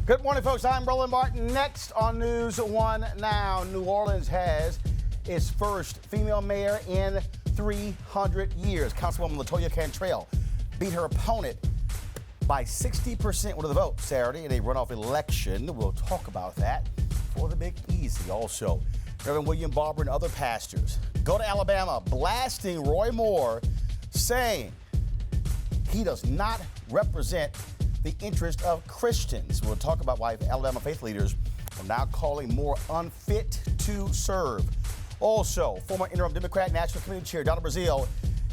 Good morning, folks. I'm Roland Martin. Next on NewsOne Now, New Orleans has its first female mayor in 300 years. Councilwoman LaToya Cantrell beat her opponent by 60% with the vote Saturday in a runoff election. We'll talk about that for the Big Easy. Also, Reverend William Barber and other pastors go to Alabama blasting Roy Moore, saying he does not represent the interest of Christians. We'll talk about why Alabama faith leaders are now calling Moore unfit to serve. Also, former interim Democrat National Committee Chair Donna Brazile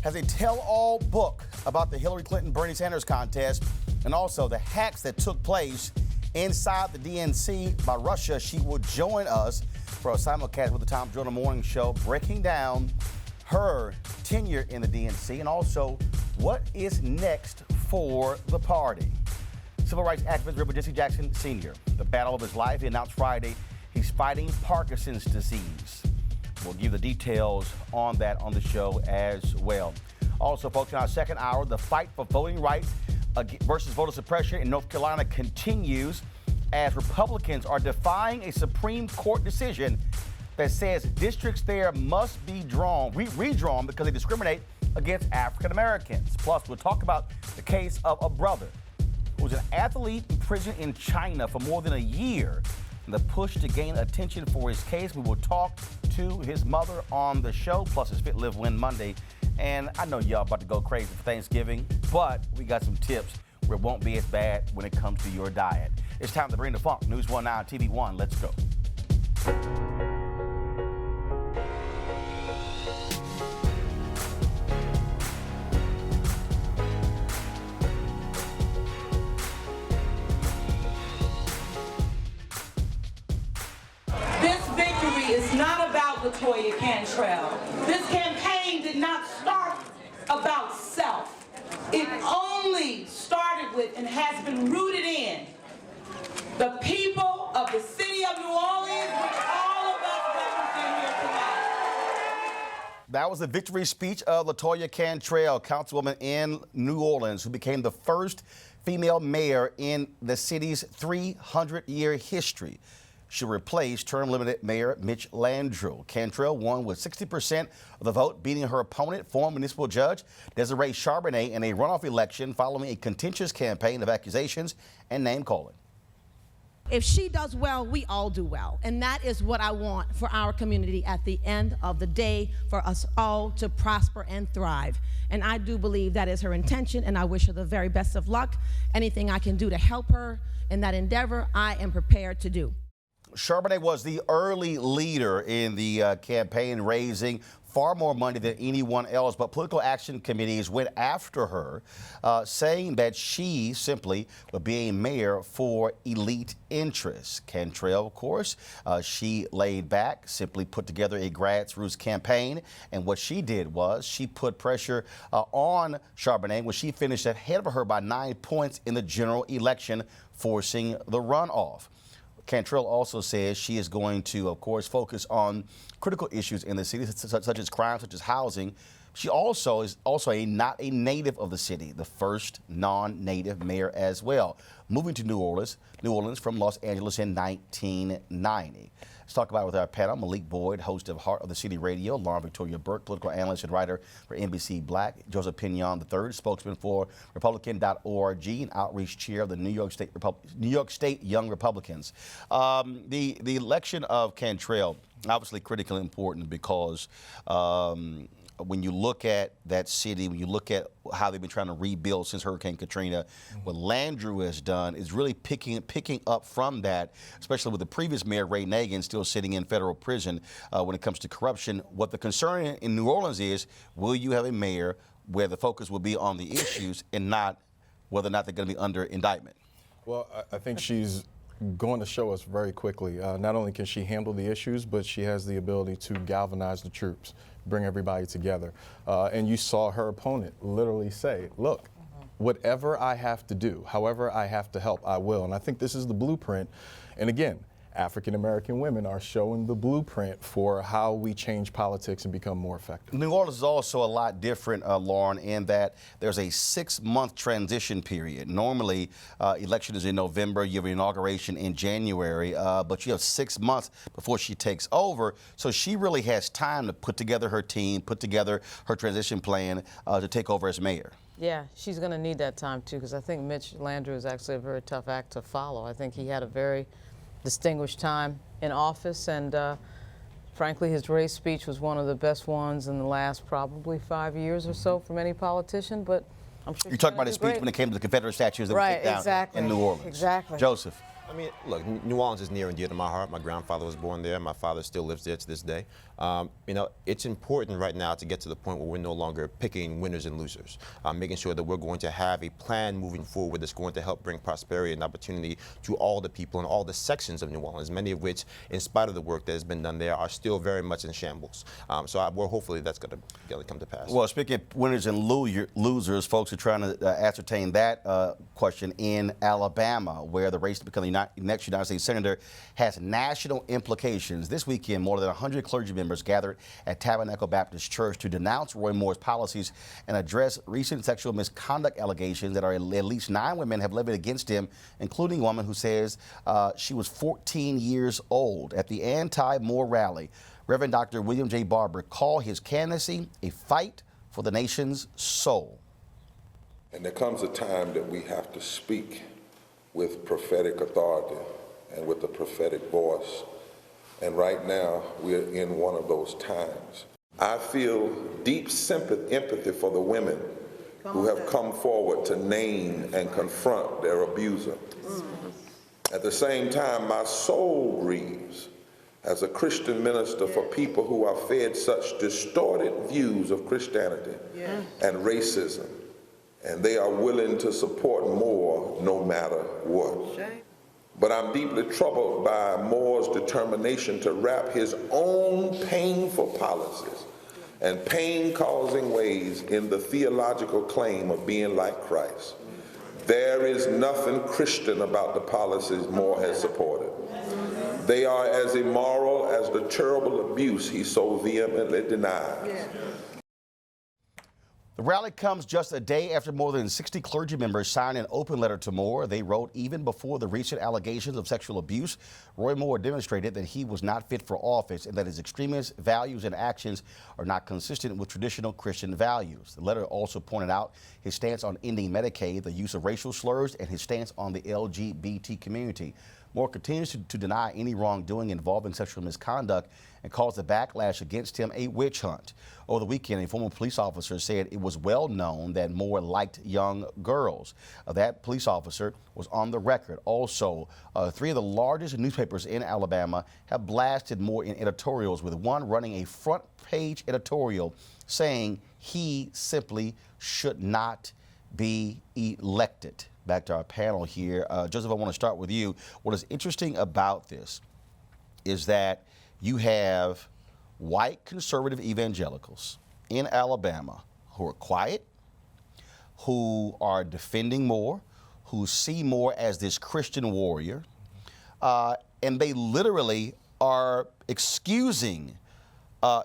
has a tell-all book about the Hillary Clinton-Bernie Sanders contest and also the hacks that took place inside the DNC by Russia. She will join us for a simulcast with the Tom Jordan Morning Show, breaking down her tenure in the DNC and also what is next for the party. Civil rights activist Reverend Jesse Jackson Sr., the battle of his life. He announced Friday he's fighting Parkinson's disease. We'll give you the details on that on the show as well. Also, folks, in our second hour, the fight for voting rights versus voter suppression in North Carolina continues as Republicans are defying a Supreme Court decision that says districts there must be redrawn because they discriminate against African Americans. Plus, we'll talk about the case of a brother who was an athlete in prison in China for more than a year. And the push to gain attention for his case. We will talk to his mother on the show, plus his Fit Live Win Monday. And I know y'all about to go crazy for Thanksgiving, but we got some tips where it won't be as bad when it comes to your diet. It's time to bring the funk. NewsOne Now, TV One. Let's go. It's not about LaToya Cantrell. This campaign did not start about self. It only started with and has been rooted in the people of the city of New Orleans, which all of us represent here tonight. That was the victory speech of LaToya Cantrell, councilwoman in New Orleans, who became the first female mayor in the city's 300-year history. She replaced term-limited Mayor Mitch Landrieu. Cantrell won with 60% of the vote, beating her opponent, former municipal judge Desiree Charbonnet, in a runoff election following a contentious campaign of accusations and name-calling. If she does well, we all do well. And that is what I want for our community at the end of the day, for us all to prosper and thrive. And I do believe that is her intention, and I wish her the very best of luck. Anything I can do to help her in that endeavor, I am prepared to do. Charbonnet was the early leader in the campaign, raising far more money than anyone else, but political action committees went after her, saying that she simply would be a mayor for elite interests. Cantrell, of course, she laid back, simply put together a grassroots campaign, and what she did was she put pressure on Charbonnet when she finished ahead of her by 9 points in the general election, forcing the runoff. Cantrell also says she is going to, of course, focus on critical issues in the city, such as crime, such as housing. She also is not a native of the city, the first non-native mayor as well, moving to New Orleans from Los Angeles in 1990. Let's talk about it with our panel. Malik Boyd, host of Heart of the City Radio; Lauren Victoria Burke, political analyst and writer for NBC Black; Joseph Pinion III, spokesman for Republican.org and outreach chair of the New York State Young Republicans. The election of Cantrell, obviously critically important because when you look at that city, when you look at how they've been trying to rebuild since Hurricane Katrina, what Landrieu has done is really picking up from that, especially with the previous mayor, Ray Nagin, still sitting in federal prison when it comes to corruption. What the concern in New Orleans is, will you have a mayor where the focus will be on the issues and not whether or not they're going to be under indictment? Well, I think she's going to show us very quickly. Not only can she handle the issues, but she has the ability to galvanize the troops, bring everybody together. And you saw her opponent literally say, look, whatever I have to do, however I have to help, I will. And I think this is the blueprint. And again, African-American women are showing the blueprint for how we change politics and become more effective. New Orleans is also a lot different, Lauren, in that there's a 6-month transition period. Normally, election is in November, you have an inauguration in January, but you have 6 months before she takes over. So she really has time to put together her team, put together her transition plan to take over as mayor. Yeah, she's going to need that time, too, because I think Mitch Landrieu is actually a very tough act to follow. I think he had a very distinguished time in office, and frankly, his race speech was one of the best ones in the last probably 5 years or so from any politician, but I'm sure You're talking about his speech when it came to the Confederate statues that were taken down in New Orleans. Exactly. Joseph. I mean, look, New Orleans is near and dear to my heart. My grandfather was born there. My father still lives there to this day. You know, it's important right now to get to the point where we're no longer picking winners and losers, making sure that we're going to have a plan moving forward that's going to help bring prosperity and opportunity to all the people in all the sections of New Orleans, many of which, in spite of the work that has been done there, are still very much in shambles. Well, hopefully that's going to come to pass. Well, speaking of winners and losers, folks are trying to ascertain that question in Alabama, where the race to become the next United States Senator has national implications. This weekend, more than 100 clergy members gathered at Tabernacle Baptist Church to denounce Roy Moore's policies and address recent sexual misconduct allegations that at least 9 women have levied against him, including a woman who says she was 14 years old. At the anti-Moore rally, Reverend Dr. William J. Barber called his candidacy a fight for the nation's soul. And there comes a time that we have to speak with prophetic authority and with a prophetic voice. And right now, we're in one of those times. I feel deep empathy for the women who have come forward to name and confront their abuser. At the same time, my soul grieves as a Christian minister for people who are fed such distorted views of Christianity and racism, and they are willing to support Moore no matter what. But I'm deeply troubled by Moore's determination to wrap his own painful policies and pain-causing ways in the theological claim of being like Christ. There is nothing Christian about the policies Moore has supported. They are as immoral as the terrible abuse he so vehemently denies. The rally comes just a day after more than 60 clergy members signed an open letter to Moore. They wrote, even before the recent allegations of sexual abuse, Roy Moore demonstrated that he was not fit for office and that his extremist values and actions are not consistent with traditional Christian values. The letter also pointed out his stance on ending Medicaid, the use of racial slurs, and his stance on the LGBT community. Moore continues to deny any wrongdoing involving sexual misconduct and calls the backlash against him a witch hunt. Over the weekend, a former police officer said it was well known that Moore liked young girls. That police officer was on the record. Also, 3 of the largest newspapers in Alabama have blasted Moore in editorials, with one running a front-page editorial saying he simply should not be elected. Back to our panel here. Joseph, I want to start with you. What is interesting about this is that you have white conservative evangelicals in Alabama who are quiet, who are defending Moore, who see Moore as this Christian warrior, and they literally are excusing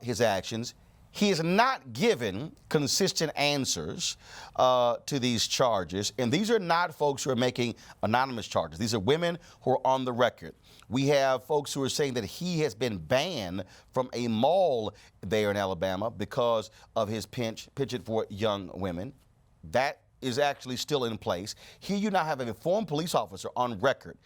his actions. He has not given consistent answers to these charges, and these are not folks who are making anonymous charges. These are women who are on the record. We have folks who are saying that he has been banned from a mall there in Alabama because of his penchant for young women. That is actually still in place. Here you now have a former police officer on record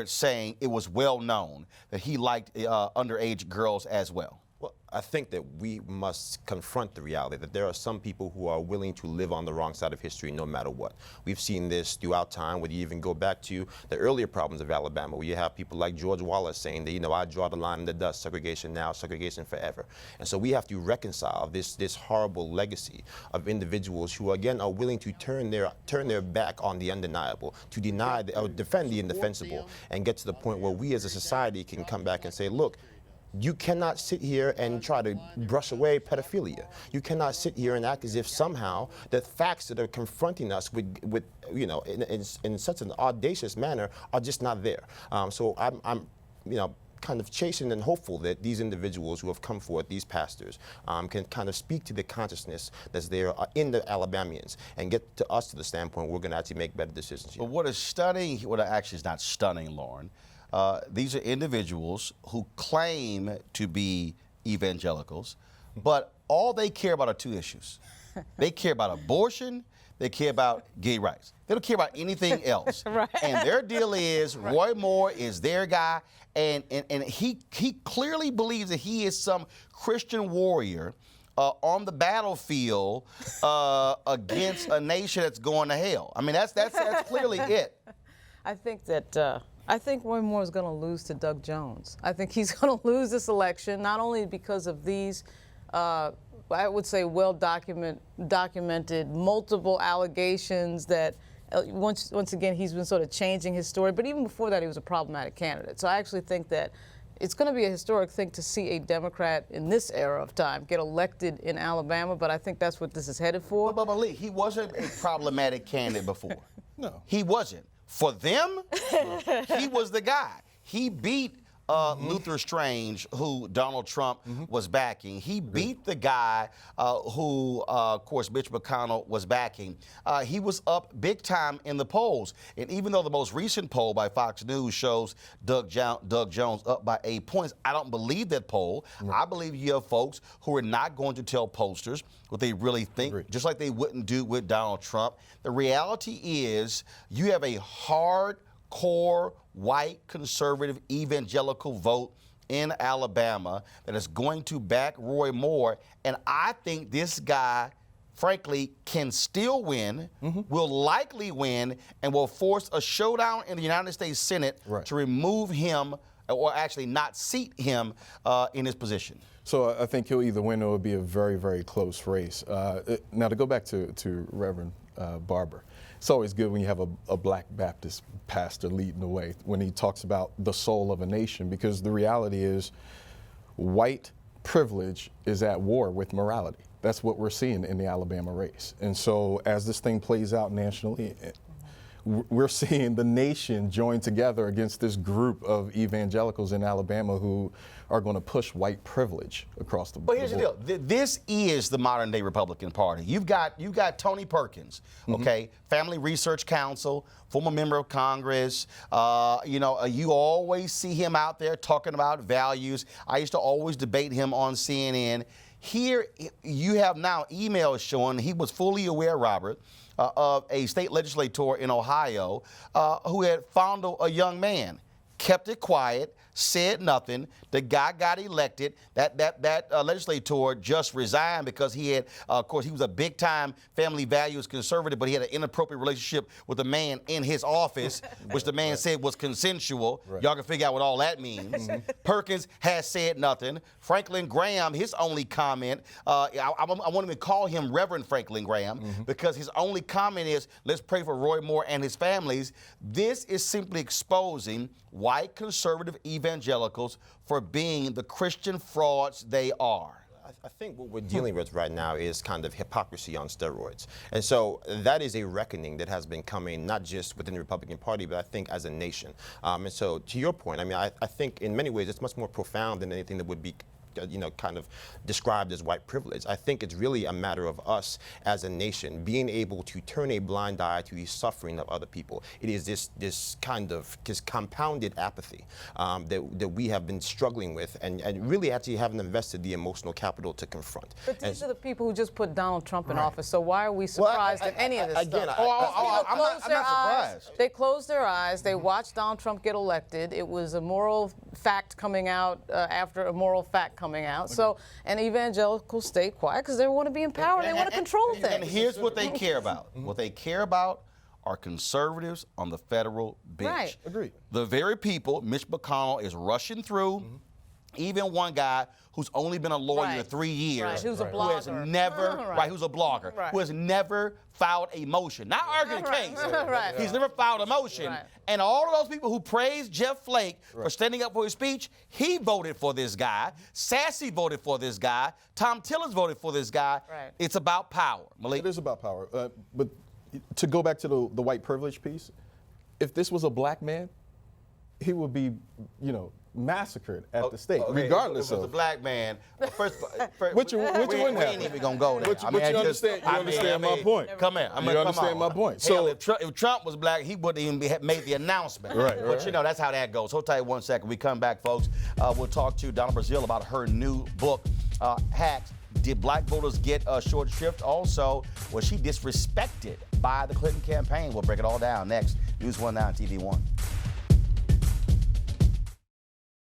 saying it was well known that he liked underage girls as well. Well, I think that we must confront the reality that there are some people who are willing to live on the wrong side of history no matter what. We've seen this throughout time, where you even go back to the earlier problems of Alabama, where you have people like George Wallace saying that, I draw the line in the dust, segregation now, segregation forever. And so we have to reconcile this horrible legacy of individuals who, again, are willing to turn their back on the undeniable, to deny or defend the indefensible, and get to the point where we as a society can come back and say, look, You cannot sit here and try to brush away pedophilia. You cannot sit here and act as if somehow the facts that are confronting us with you know, in such an audacious manner are just not there. So I'm, you know, kind of chastened and hopeful that these individuals who have come forward, these pastors, can kind of speak to the consciousness that's there in the Alabamians and get to us to the standpoint we're going to actually make better decisions here. But what is stunning, what actually is not stunning, Lauren, these are individuals who claim to be evangelicals, but all they care about are two issues. They care about abortion, they care about gay rights. They don't care about anything else. Right. And their deal is Roy Moore is their guy, and he clearly believes that he is some Christian warrior on the battlefield against a nation that's going to hell. I mean, that's clearly it. I think that I think Roy Moore is going to lose to Doug Jones. I think he's going to lose this election, not only because of these, I would say, documented multiple allegations that once again he's been sort of changing his story. But even before that, he was a problematic candidate. So I actually think that it's going to be a historic thing to see a Democrat in this era of time get elected in Alabama. But I think that's what this is headed for. But Malik, he wasn't a problematic candidate before. No. He wasn't. For them, he was the guy. He beat Luther Strange, who Donald Trump was backing. He beat the guy who, of course, Mitch McConnell was backing. He was up big time in the polls. And even though the most recent poll by Fox News shows Doug Jones up by 8 points, I don't believe that poll. I believe you have folks who are not going to tell pollsters what they really think, just like they wouldn't do with Donald Trump. The reality is you have a hardcore white conservative evangelical vote in Alabama that is going to back Roy Moore. And I think this guy, frankly, can still win, will likely win, and will force a showdown in the United States Senate to remove him, or actually not seat him in his position. So I think he'll either win or it'll be a very, very close race. Now, to go back to Reverend Barber, it's always good when you have a black Baptist pastor leading the way when he talks about the soul of a nation, because the reality is white privilege is at war with morality. That's what we're seeing in the Alabama race. And so as this thing plays out nationally, we're seeing the nation join together against this group of evangelicals in Alabama who are going to push white privilege across the board. But here's the deal. This is the modern day Republican Party. You've got Tony Perkins, okay, Family Research Council, former member of Congress. You always see him out there talking about values. I used to always debate him on CNN. Here you have now emails showing he was fully aware, Robert, of a state legislator in Ohio who had fondled a young man, kept it quiet, said nothing. The guy got elected. That legislator just resigned because he had, of course, he was a big-time family values conservative, but he had an inappropriate relationship with a man in his office, which the man said was consensual. Y'all can figure out what all that means. Perkins has said nothing. Franklin Graham, his only comment, I won't even call him Reverend Franklin Graham, because his only comment is, let's pray for Roy Moore and his families. This is simply exposing white conservative evangelicals for being the Christian frauds they are. I think what we're dealing with right now is kind of hypocrisy on steroids. And so that is a reckoning that has been coming not just within the Republican Party, but I think as a nation. And so to your point, I mean, I think in many ways it's much more profound than anything that would be kind of described as white privilege. I think it's really a matter of us as a nation being able to turn a blind eye to the suffering of other people. It is this kind of compounded apathy that we have been struggling with and really actually haven't invested the emotional capital to confront. But these are the people who just put Donald Trump in office, so why are we surprised at any of this stuff? I'm not surprised. They closed their eyes. They watched Donald Trump get elected. It was a moral fact coming out after a moral fact coming out. So, and evangelicals stay quiet because they want to be in power. They want to control things. And here's what they care about. What they care about are conservatives on the federal bench. Right. Agreed. The very people Mitch McConnell is rushing through Even one guy who's only been a lawyer Right. 3 years, Right. Who's a who has blogger. never, Right. who's a blogger, Right. who has never filed a motion, not arguing a case. Right. He's never filed a motion. Right. And all of those people who praised Jeff Flake for standing up for his speech, he voted for this guy. Sassy voted for this guy. Tom Tillins voted for this guy. Right. It's about power. Malik. It is about power. But to go back to the white privilege piece, if this was a black man, he would be, massacred at the stake, regardless if it was of. a black man. First, Which you wouldn't we have. ain't even gonna go there. But you understand my point. Come here. You understand my point. Hell, So if Trump was black, he wouldn't even made the announcement. Right, But that's how that goes. Hold tight 1 second. We come back, folks. We'll talk to Donna Brazile about her new book, Hacks. Did black voters get a short shrift? Also, was she disrespected by the Clinton campaign? We'll break it all down next. NewsOne Now, TV1.